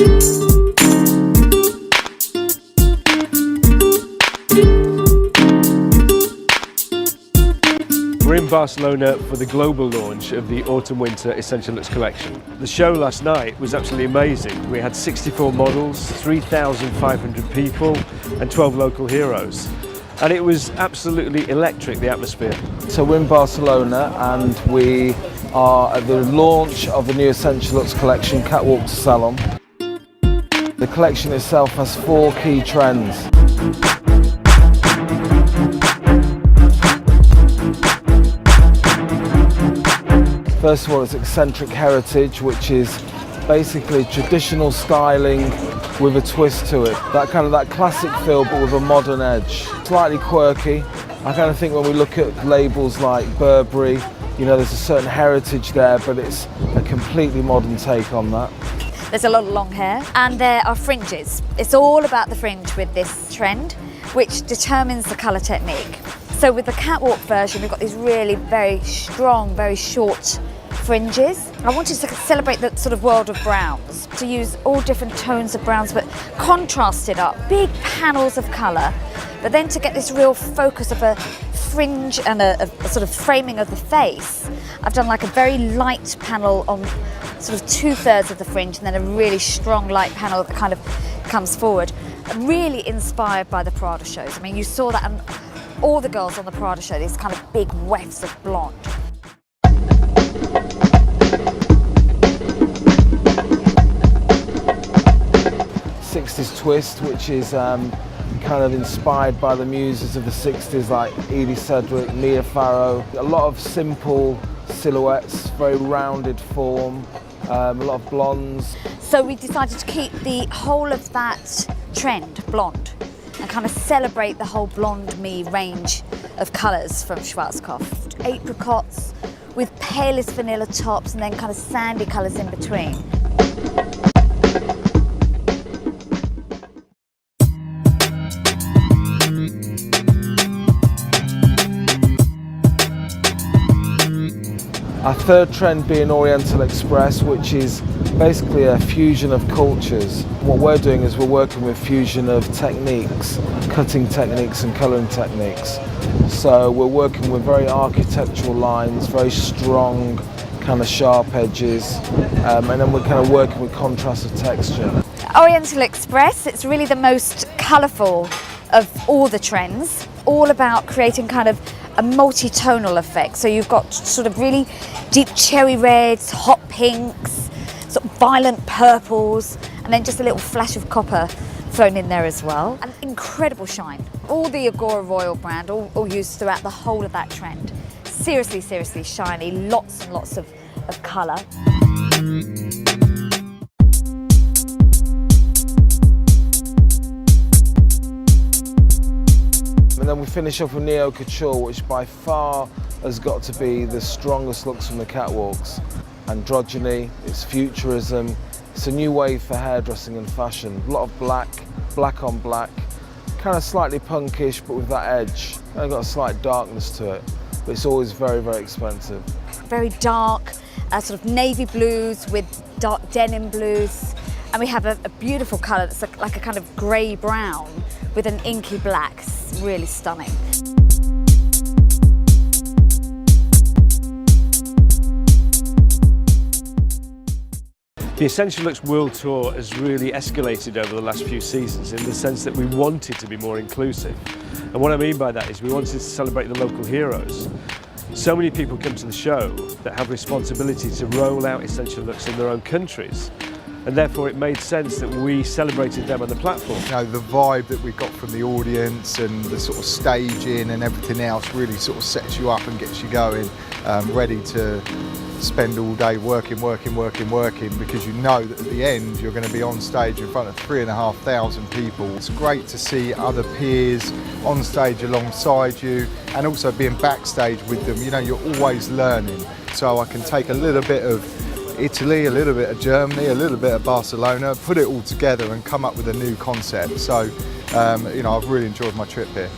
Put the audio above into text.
We're in Barcelona for the global launch of the Autumn-Winter Essential Looks Collection. The show last night was absolutely amazing. We had 64 models, 3,500 people and 12 local heroes. And it was absolutely electric, the atmosphere. So we're in Barcelona and we are at the launch of the new Essential Looks Collection, Catwalk to Salon. The collection itself has 4 key trends. First of all, it's eccentric heritage, which is basically traditional styling with a twist to it. That classic feel, but with a modern edge. Slightly quirky. I kind of think when we look at labels like Burberry, you know, there's a certain heritage there, but it's a completely modern take on that. There's a lot of long hair and there are fringes. It's all about the fringe with this trend, which determines the colour technique. So with the catwalk version, we've got these really very strong, very short fringes. I wanted to celebrate the sort of world of browns, to use all different tones of browns, but contrast it up. Big panels of colour, but then to get this real focus of a fringe and a sort of framing of the face. I've done like a very light panel on sort of 2/3 of the fringe and then a really strong light panel that kind of comes forward. I'm really inspired by the Prada shows. I mean, you saw that and all the girls on the Prada show, these kind of big wefts of blonde. '60s twist, which is kind of inspired by the muses of the '60s like Edie Sedgwick, Mia Farrow. A lot of simple silhouettes, very rounded form, a lot of blondes. So we decided to keep the whole of that trend, blonde, and kind of celebrate the whole blonde me range of colours from Schwarzkopf. Apricots with palest vanilla tops and then kind of sandy colours in between. Our third trend being Oriental Express, which is basically a fusion of cultures. What we're doing is we're working with fusion of techniques, cutting techniques and colouring techniques. So we're working with very architectural lines, very strong, kind of sharp edges, and then we're kind of working with contrast of texture. Oriental Express, it's really the most colourful of all the trends, all about creating kind of a multi-tonal effect. So you've got sort of really deep cherry reds, hot pinks, sort of violent purples, and then just a little flash of copper thrown in there as well. An incredible shine. All the Agora Royal brand, all used throughout the whole of that trend. Seriously, seriously shiny, lots and lots of colour. And then we finish off with Neo Couture, which by far has got to be the strongest looks from the catwalks. Androgyny, it's futurism, it's a new wave for hairdressing and fashion. A lot of black, black on black, kind of slightly punkish, but with that edge. And got a slight darkness to it, but it's always very, very expensive. Very dark, sort of navy blues with dark denim blues. And we have a beautiful colour that's like a kind of grey brown with an inky black. It's really stunning. The Essential Looks World Tour has really escalated over the last few seasons in the sense that we wanted to be more inclusive. And what I mean by that is we wanted to celebrate the local heroes. So many people come to the show that have responsibility to roll out Essential Looks in their own countries. And therefore it made sense that we celebrated them on the platform. You know, the vibe that we got from the audience and the sort of staging and everything else really sort of sets you up and gets you going, ready to spend all day working, because you know that at the end you're going to be on stage in front of 3,500 people. It's great to see other peers on stage alongside you and also being backstage with them. You know, you're always learning. So I can take a little bit of Italy, a little bit of Germany, a little bit of Barcelona, put it all together and come up with a new concept. So, you know, I've really enjoyed my trip here.